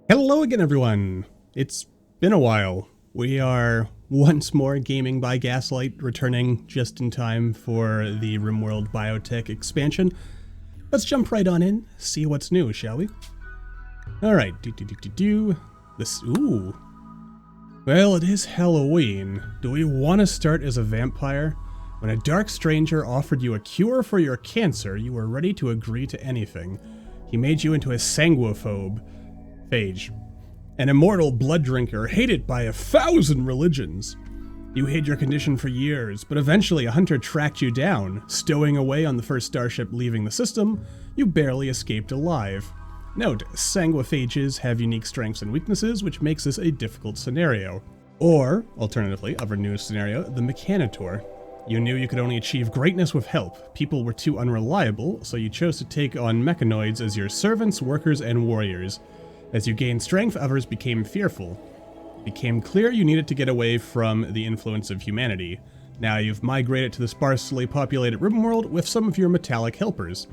Hello again, everyone. It's been a while. We are once more gaming by Gaslight, returning just in time for the RimWorld Biotech expansion. Let's jump right on in, see what's new, shall we? Alright, ooh. Well, it is Halloween. Do we want to start as a vampire? When a dark stranger offered you a cure for your cancer, you were ready to agree to anything. He made you into a Sanguophage. An immortal blood drinker hated by 1,000 religions. You hid your condition for years, but eventually a hunter tracked you down. Stowing away on the first starship leaving the system, you barely escaped alive. Note, Sanguophages have unique strengths and weaknesses, which makes this a difficult scenario. Or, alternatively, of our newest scenario, the Mechanitor. You knew you could only achieve greatness with help. People were too unreliable, so you chose to take on mechanoids as your servants, workers, and warriors. As you gained strength, others became fearful. It became clear you needed to get away from the influence of humanity. Now you've migrated to the sparsely populated RimWorld with some of your metallic helpers.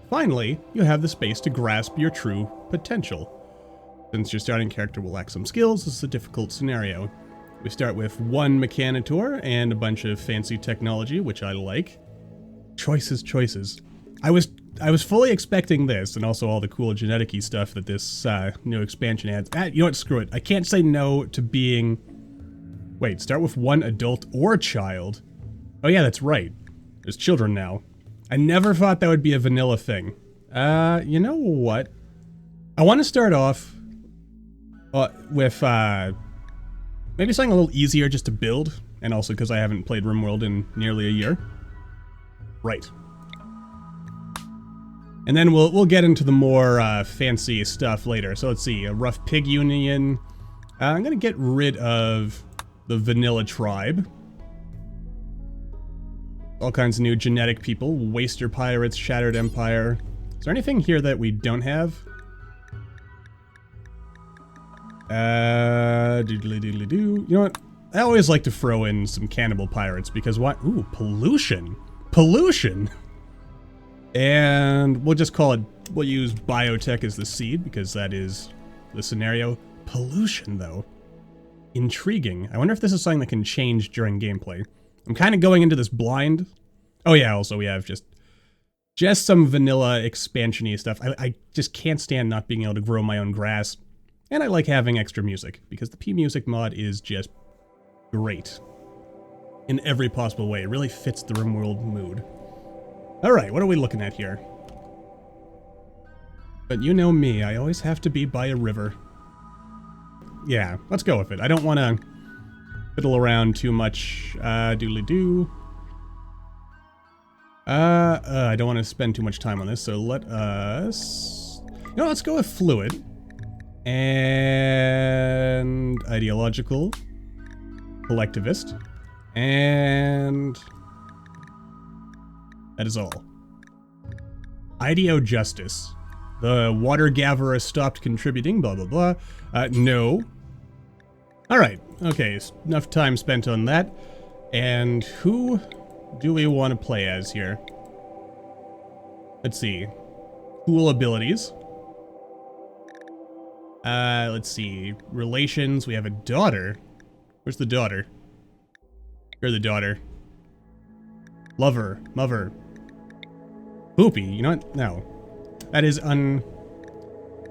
Finally, you have the space to grasp your true potential. Since your starting character will lack some skills, this is a difficult scenario. We start with one Mechanitor and a bunch of fancy technology, which I like. Choices. I was fully expecting this, and also all the cool genetic-y stuff that this new expansion adds. You know what, screw it. I can't say no to being... Wait, start with one adult or child? Oh yeah, that's right. There's children now. I never thought that would be a vanilla thing. You know what? I want to start off with maybe something a little easier just to build, and also because I haven't played RimWorld in nearly a year. Right. And then we'll get into the more fancy stuff later. So let's see, a rough pig union. I'm gonna get rid of the vanilla tribe. All kinds of new genetic people. Waster pirates, shattered empire. Is there anything here that we don't have? Doodly-doodly-doo. You know what? I always like to throw in some cannibal pirates because what? Ooh, pollution. Pollution! And we'll just call it, we'll use biotech as the seed because that is the scenario. Pollution, though. Intriguing. I wonder if this is something that can change during gameplay. I'm kind of going into this blind. Oh yeah, also we have just some vanilla expansion-y stuff. I just can't stand not being able to grow my own grass. And I like having extra music because the P-Music mod is just great. In every possible way. It really fits the RimWorld mood. Alright, what are we looking at here? But you know me, I always have to be by a river. Yeah, let's go with it. I don't want to fiddle around too much. Doodly-doo. I don't want to spend too much time on this, so let us... You know, let's go with fluid. And... ideological. Collectivist. And... that is all. Ideo Justice. The water gatherer stopped contributing, blah blah blah. No. Alright, okay, enough time spent on that. And who do we want to play as here? Let's see. Cool abilities. Let's see. Relations, we have a daughter. Where's the daughter? You're the daughter. Lover. Mother. Poopy, you know what? No. That is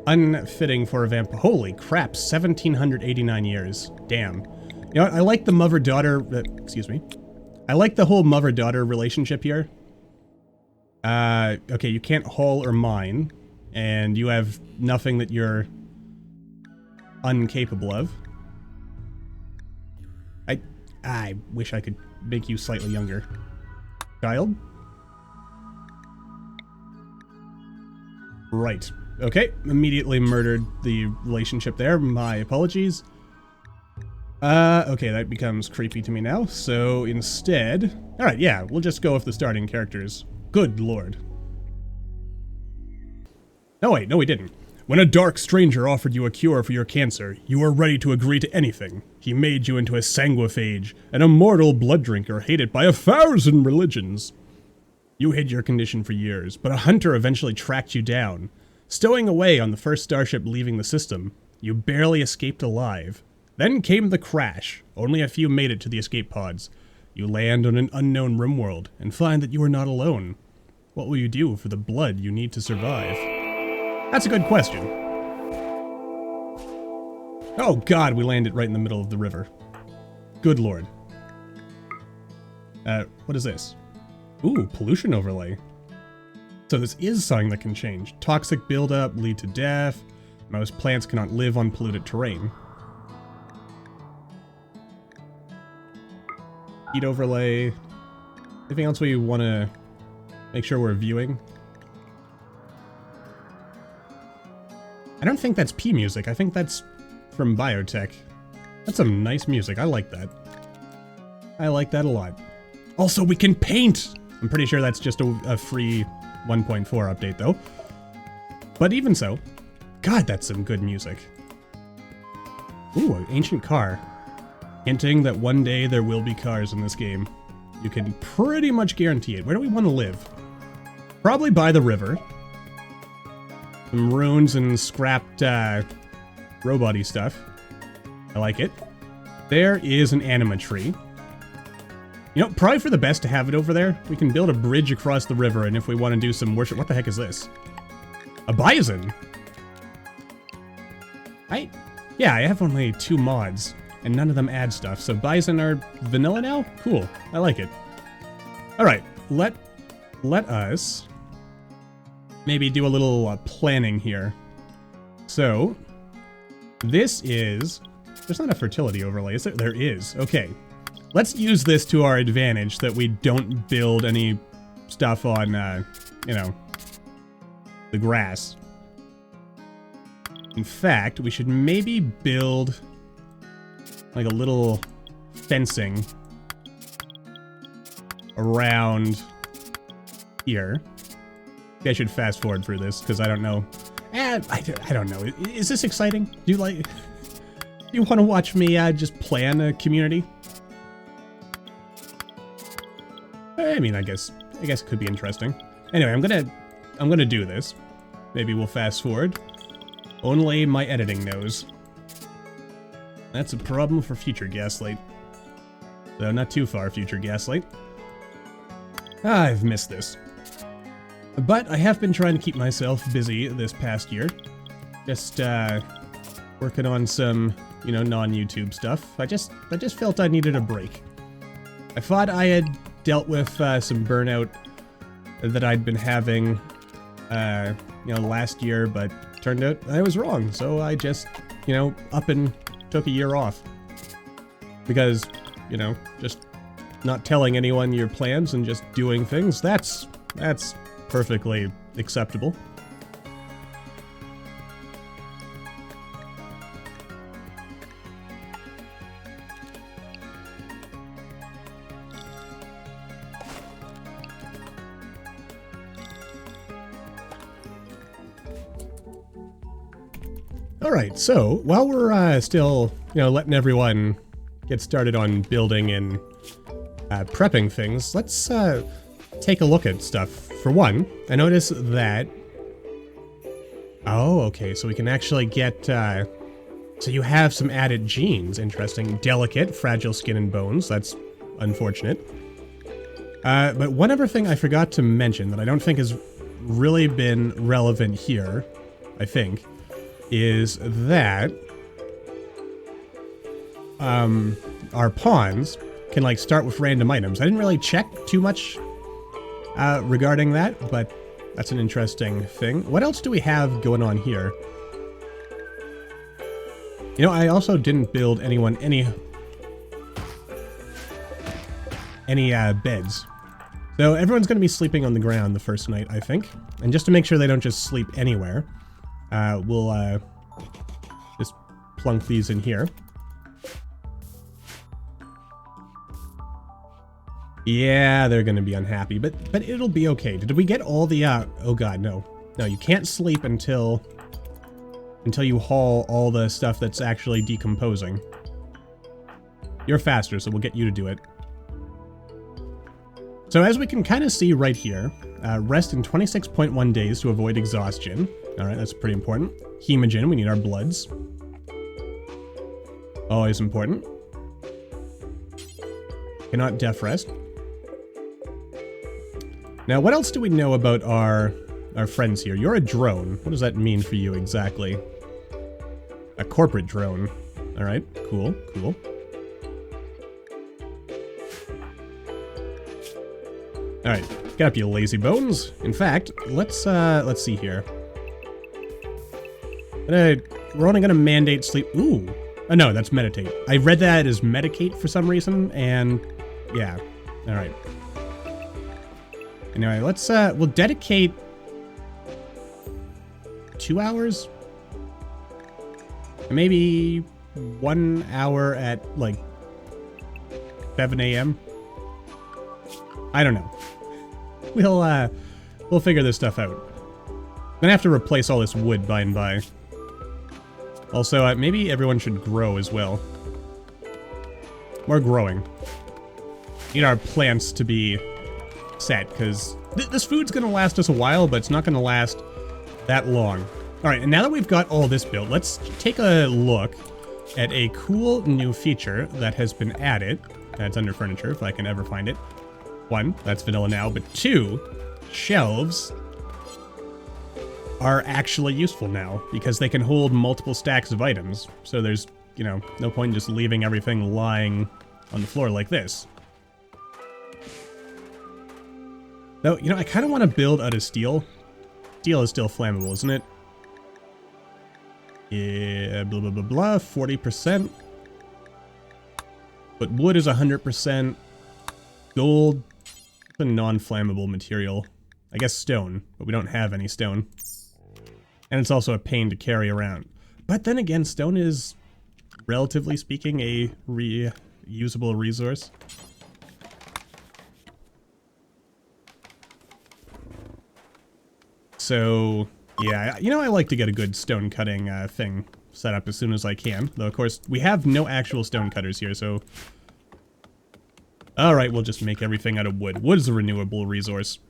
unfitting for a vampire. Holy crap, 1789 years. Damn. You know what? I like the mother-daughter, excuse me. I like the whole mother-daughter relationship here. Okay, you can't haul or mine, and you have nothing that you're incapable of. I wish I could make you slightly younger. Child? Right. Okay, immediately murdered the relationship there. My apologies. Okay, that becomes creepy to me now. So instead... Alright, yeah, we'll just go with the starting characters. Good lord. No, wait, no we didn't. When a dark stranger offered you a cure for your cancer, you were ready to agree to anything. He made you into a Sanguophage, an immortal blood drinker hated by 1,000 religions. You hid your condition for years, but a hunter eventually tracked you down. Stowing away on the first starship leaving the system, You barely escaped alive. Then came the crash. Only a few made it to the escape pods. You land on an unknown RimWorld and find that you are not alone. What will you do for the blood you need to survive? That's a good question. Oh god, we landed right in the middle of the river. Good lord. What is this? Ooh, pollution overlay. So this is something that can change. Toxic buildup, lead to death. Most plants cannot live on polluted terrain. Heat overlay. Anything else we want to make sure we're viewing? I don't think that's P music. I think that's from Biotech. That's some nice music. I like that. I like that a lot. Also, we can paint! I'm pretty sure that's just a free 1.4 update, though. But even so, God, that's some good music. Ooh, an ancient car. Hinting that one day there will be cars in this game. You can pretty much guarantee it. Where do we want to live? Probably by the river. Some ruins and scrapped, robot-y stuff. I like it. There is an anima tree. You know, probably for the best to have it over there. We can build a bridge across the river, and if we want to do some worship... What the heck is this? A bison? Yeah, I have only 2 mods, and none of them add stuff, so bison are vanilla now? Cool. I like it. Alright, let us maybe do a little planning here. So, this is... There's not a fertility overlay, is there? There is. Okay. Let's use this to our advantage, that we don't build any stuff on, you know, the grass. In fact, we should maybe build, like, a little fencing around here. Maybe I should fast forward through this, because I don't know. I don't know. Is this exciting? Do you want to watch me just plan a community? I mean, I guess it could be interesting. Anyway, I'm gonna do this. Maybe we'll fast forward. Only my editing knows. That's a problem for future Gaslight. Though not too far, future Gaslight. I've missed this. But I have been trying to keep myself busy this past year. Just working on some, you know, non-YouTube stuff. I just felt I needed a break. I thought I had dealt with some burnout that I'd been having, you know, last year, but turned out I was wrong. So I just, you know, up and took a year off. Because, you know, just not telling anyone your plans and just doing things, that's perfectly acceptable. Alright, so while we're still, you know, letting everyone get started on building and prepping things, let's take a look at stuff. For one, I noticed that... Oh, okay, so we can actually get... So you have some added genes. Interesting. Delicate, fragile skin and bones. That's unfortunate. But one other thing I forgot to mention that I don't think has really been relevant here, I think, is that our pawns can, like, start with random items. I didn't really check too much regarding that, but that's an interesting thing. What else do we have going on here? You know, I also didn't build any beds. So everyone's going to be sleeping on the ground the first night, I think. And just to make sure they don't just sleep anywhere, we'll just plunk these in here. Yeah, they're gonna be unhappy, but it'll be okay. Did we get all the, oh god, no. No, you can't sleep until you haul all the stuff that's actually decomposing. You're faster, so we'll get you to do it. So as we can kind of see right here, rest in 26.1 days to avoid exhaustion. Alright, that's pretty important. Hemogen, we need our bloods. Always important. Cannot deaf rest. Now, what else do we know about our friends here? You're a drone. What does that mean for you exactly? A corporate drone. All right, cool, cool. All right, get up, you lazy bones. In fact, let's see here. We're only gonna mandate sleep. Ooh, oh no, that's meditate. I read that as medicate for some reason, and yeah. All right. Anyway, let's we'll dedicate 2 hours, maybe 1 hour at like 7 a.m. I don't know. We'll figure this stuff out. I'm gonna have to replace all this wood by and by. Also, maybe everyone should grow as well. More growing. Need our plants to be set, because this food's gonna last us a while, but it's not gonna last that long. Alright, and now that we've got all this built, let's take a look at a cool new feature that has been added. That's under furniture, if I can ever find it. 1, that's vanilla now, but 2, shelves are actually useful now, because they can hold multiple stacks of items. So there's, you know, no point in just leaving everything lying on the floor like this. Though, you know, I kind of want to build out of steel. Steel is still flammable, isn't it? Yeah, blah, blah, blah, blah, 40%. But wood is 100%. Gold, a non-flammable material. I guess stone, but we don't have any stone. And it's also a pain to carry around. But then again, stone is, relatively speaking, a reusable resource. So, yeah, you know, I like to get a good stone cutting thing set up as soon as I can. Though, of course, we have no actual stone cutters here, so... Alright, we'll just make everything out of wood. Wood is a renewable resource.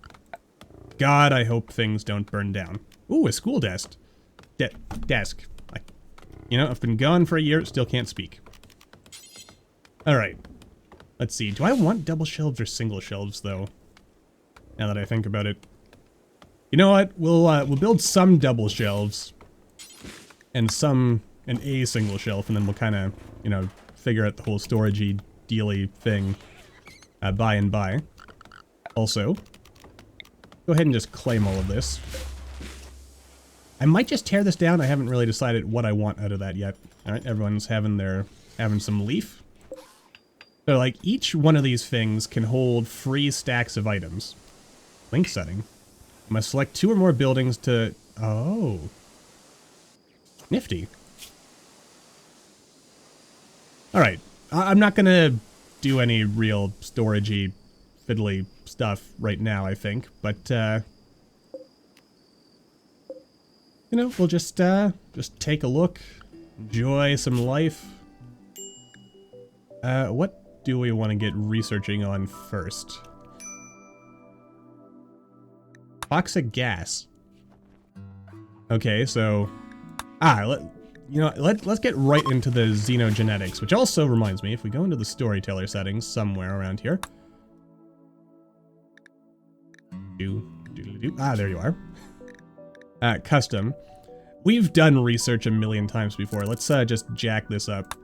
God, I hope things don't burn down. Ooh, a school desk. Desk. You know, I've been gone for a year, still can't speak. Alright. Let's see. Do I want double shelves or single shelves, though? Now that I think about it. You know what? We'll build some double shelves. And a single shelf, and then we'll kind of, you know, figure out the whole storagey dealy thing by and by. Also, go ahead and just claim all of this. I might just tear this down. I haven't really decided what I want out of that yet. Alright, everyone's having some leaf. So, like, each one of these things can hold free stacks of items. Link setting. I must select 2 or more buildings to... Oh. Nifty. Alright. I'm not gonna do any real storagey, fiddly stuff right now, I think. But, you know, we'll just take a look. Enjoy some life. What do we want to get researching on first? Toxic gas. Okay, so... let's get right into the xenogenetics, which also reminds me, if we go into the storyteller settings somewhere around here. There you are. Custom. We've done research a million times before. Let's just jack this up.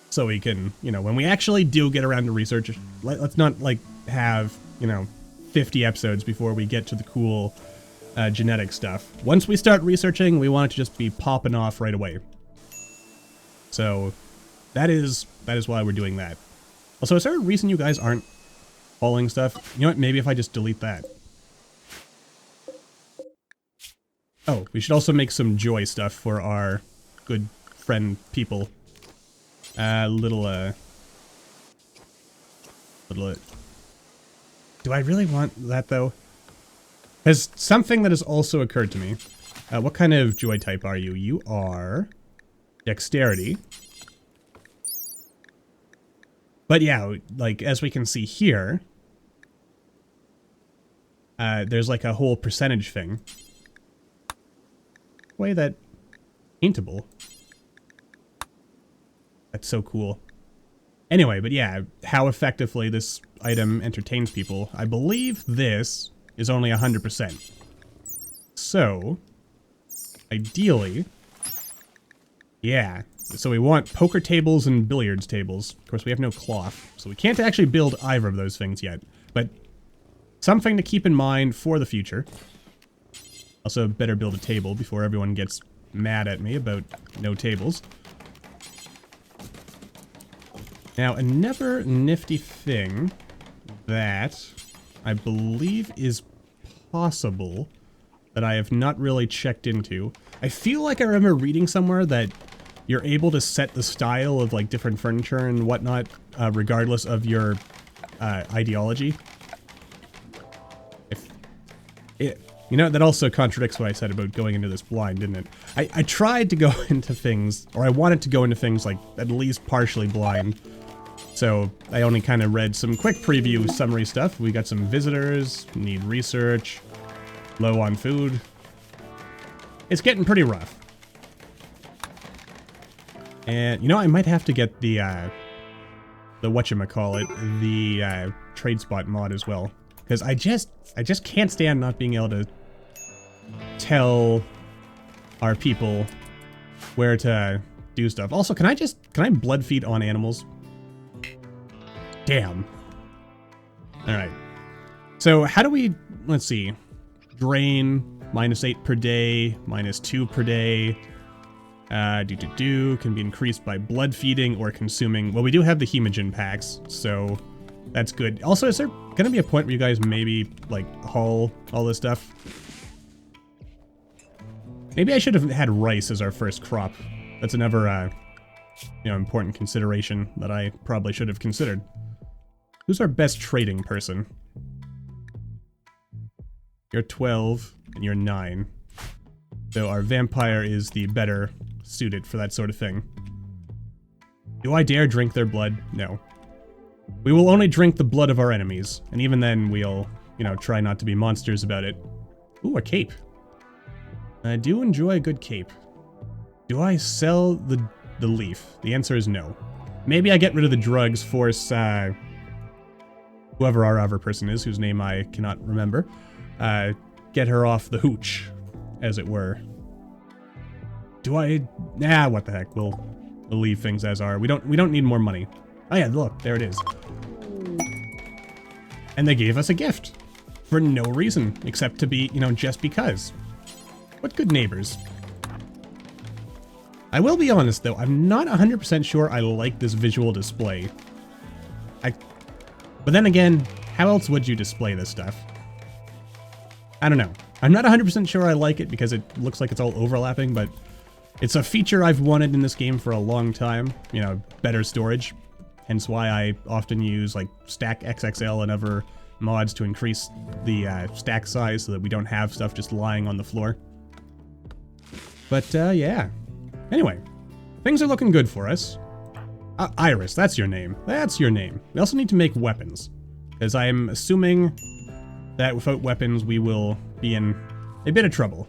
So we can, you know, when we actually do get around to research, let's not, like, have, you know, 50 episodes before we get to the cool genetic stuff. Once we start researching, we want it to just be popping off right away. So that is why we're doing that. Also, is there a reason you guys aren't following stuff? You know what? Maybe if I just delete that. Oh, we should also make some joy stuff for our good friend people. Do I really want that, though? Has something that has also occurred to me. What kind of joy type are you? You are dexterity. But yeah, like, as we can see here, there's like a whole percentage thing. Way that paintable. That's so cool. Anyway, but yeah, how effectively this item entertains people. I believe this is only 100%. So, ideally, yeah. So we want poker tables and billiards tables. Of course, we have no cloth, so we can't actually build either of those things yet. But something to keep in mind for the future. Also, better build a table before everyone gets mad at me about no tables. Now, another nifty thing that I believe is possible that I have not really checked into. I feel like I remember reading somewhere that you're able to set the style of like different furniture and whatnot, regardless of your ideology. You know, that also contradicts what I said about going into this blind, didn't it? I tried to go into things, or I wanted to go into things like at least partially blind. So I only kind of read some quick preview summary stuff. We got some visitors, need research, low on food. It's getting pretty rough. And, you know, I might have to get the whatchamacallit, the trade spot mod as well. Because I just can't stand not being able to tell our people where to do stuff. Also, can I blood feed on animals? Damn. Alright. So how do we, let's see, drain, -8 per day, -2 per day. Can be increased by blood feeding or consuming. Well, we do have the hemogen packs, so that's good. Also, is there gonna be a point where you guys maybe, like, haul all this stuff? Maybe I should have had rice as our first crop. That's another, you know, important consideration that I probably should have considered. Who's our best trading person? You're 12, and you're 9. So our vampire is the better suited for that sort of thing. Do I dare drink their blood? No. We will only drink the blood of our enemies, and even then we'll, you know, try not to be monsters about it. Ooh, a cape. I do enjoy a good cape. Do I sell the leaf? The answer is no. Maybe I get rid of the drugs, force, whoever our other person is, whose name I cannot remember, get her off the hooch, as it were. Do I? Nah, what the heck? We'll leave things as are. We don't need more money. Oh yeah, look, there it is. And they gave us a gift. For no reason, except to be, you know, just because. What good neighbors. I will be honest though, I'm not 100% sure I like this visual display. But then again, how else would you display this stuff? I don't know. I'm not 100% sure I like it because it looks like it's all overlapping, but it's a feature I've wanted in this game for a long time. You know, better storage. Hence why I often use like Stack XXL and other mods to increase the stack size so that we don't have stuff just lying on the floor. But yeah. Anyway, things are looking good for us. Iris, that's your name. That's your name. We also need to make weapons, because I'm assuming that without weapons we will be in a bit of trouble.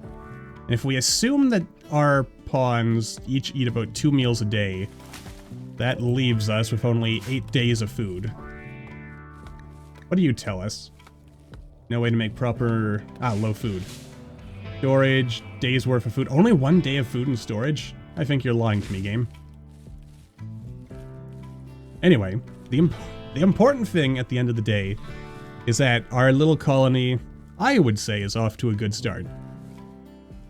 And if we assume that our pawns each eat about 2 meals a day, that leaves us with only 8 days of food. What do you tell us? No way to make proper... low food. Storage, days worth of food. Only 1 day of food in storage? I think you're lying to me, game. Anyway, the important thing at the end of the day is that our little colony, I would say, is off to a good start.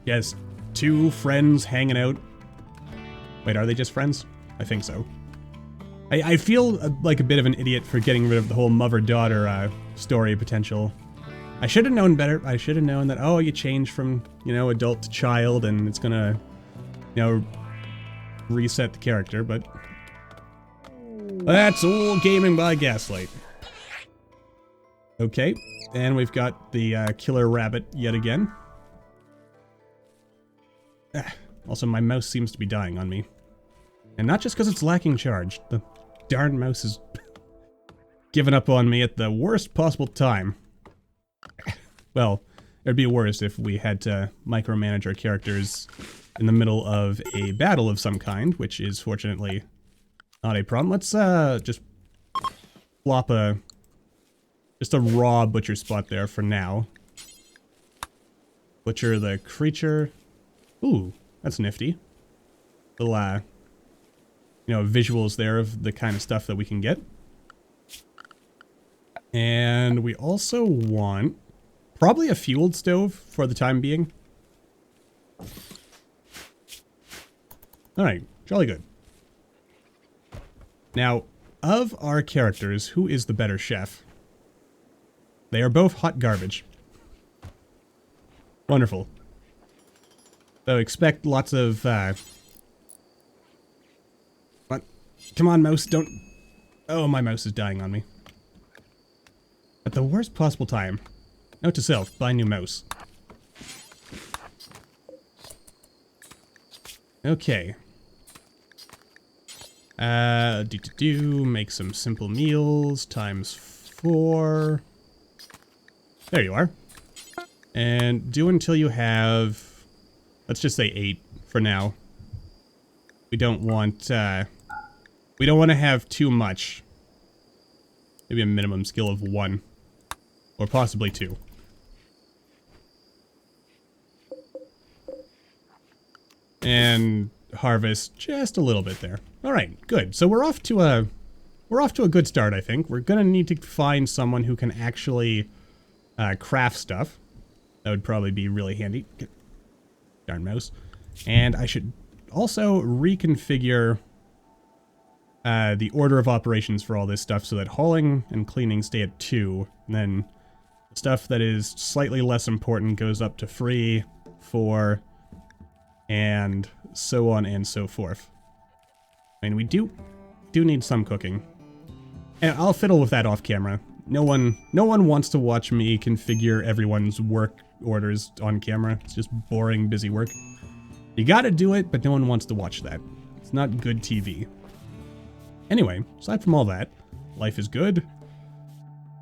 Yes, 2 friends hanging out. Wait, are they just friends? I think so. I feel like a bit of an idiot for getting rid of the whole mother-daughter story potential. I should have known better. I should have known that, oh, you change from, you know, adult to child and it's gonna, you know, reset the character, but... That's old gaming by Gaslight. Okay, and we've got the killer rabbit yet again. Also, my mouse seems to be dying on me. And not just because it's lacking charge. The darn mouse is giving up on me at the worst possible time. Well, it'd be worse if we had to micromanage our characters in the middle of a battle of some kind, which is fortunately not a problem. Let's just plop just a raw butcher spot there for now. Butcher the creature. Ooh, that's nifty. Little, you know, visuals there of the kind of stuff that we can get. And we also want probably a fueled stove for the time being. Alright, jolly good. Now, of our characters, who is the better chef? They are both hot garbage. Wonderful. So expect lots of, what? Come on, mouse, don't... Oh, my mouse is dying on me. At the worst possible time. Note to self, buy new mouse. Okay. Make some simple meals, times 4. There you are. And do until you have, let's just say 8 for now. We don't want to have too much. Maybe a minimum skill of 1. Or possibly 2. And harvest just a little bit there. Alright, good. So we're off to a good start, I think. We're gonna need to find someone who can actually craft stuff. That would probably be really handy. Darn mouse. And I should also reconfigure the order of operations for all this stuff so that hauling and cleaning stay at 2. And then stuff that is slightly less important goes up to 3, 4, and so on and so forth. I mean, we do need some cooking. And I'll fiddle with that off camera. No one wants to watch me configure everyone's work orders on camera. It's just boring, busy work. You gotta do it, but no one wants to watch that. It's not good TV. Anyway, aside from all that, life is good.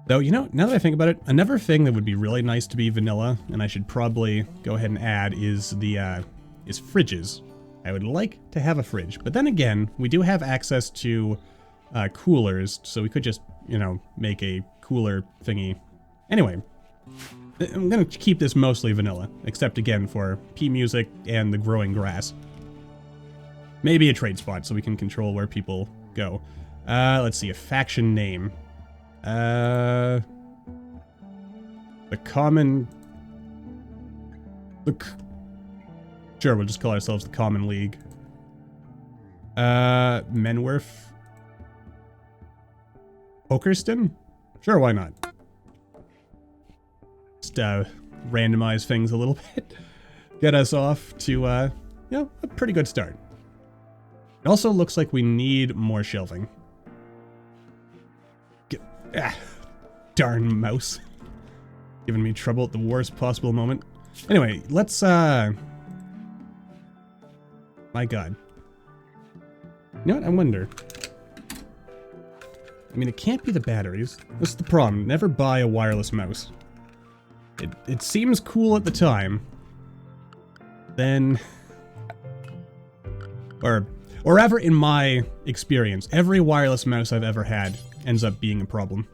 Though, you know, now that I think about it, another thing that would be really nice to be vanilla, and I should probably go ahead and add, is the, is fridges. I would like to have a fridge, but then again, we do have access to coolers, so we could just, you know, make a cooler thingy. Anyway, I'm gonna keep this mostly vanilla, except again for P music and the growing grass. Maybe a trade spot so we can control where people go. Let's see, a faction name. The common... Sure, we'll just call ourselves the Common League. Menworth? Pokerston? Sure, why not? Just, randomize things a little bit. Get us off to, you know, a pretty good start. It also looks like we need more shelving. Darn mouse. Giving me trouble at the worst possible moment. Anyway, let's, my god. You know what? I wonder. I mean, it can't be the batteries. This is the problem. Never buy a wireless mouse. It seems cool at the time. Then... Or ever in my experience, every wireless mouse I've ever had ends up being a problem.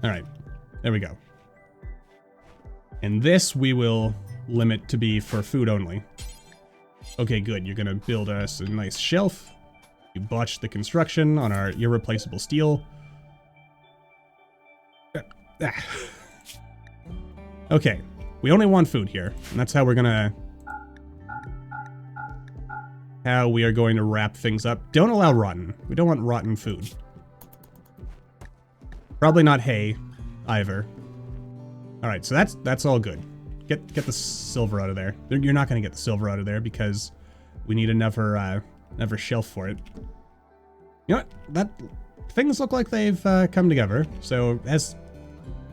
Alright. There we go. And this we will limit to be for food only. Okay, good. You're gonna build us a nice shelf. You botched the construction on our irreplaceable steel. Okay. We only want food here. And that's how we're gonna... How we are going to wrap things up. Don't allow rotten. We don't want rotten food. Probably not hay, either. Alright, so that's all good. Get the silver out of there. You're not going to get the silver out of there because we need another shelf for it. You know what? Things look like they've come together. So as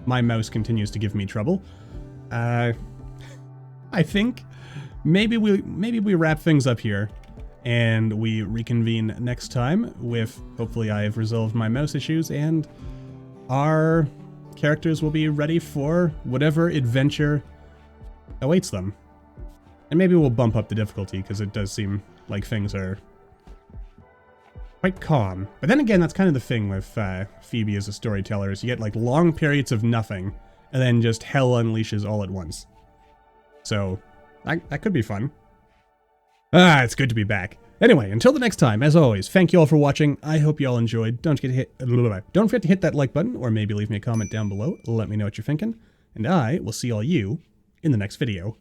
my mouse continues to give me trouble, I think maybe we wrap things up here and we reconvene next time with, hopefully I have resolved my mouse issues and our characters will be ready for whatever adventure awaits them. And maybe we'll bump up the difficulty, because it does seem like things are quite calm. But then again, that's kind of the thing with Phoebe as a storyteller, is you get like long periods of nothing, and then just hell unleashes all at once. So, that could be fun. It's good to be back. Anyway, until the next time, as always, thank you all for watching. I hope you all enjoyed. Don't forget to hit that like button, or maybe leave me a comment down below. Let me know what you're thinking. And I will see all you in the next video.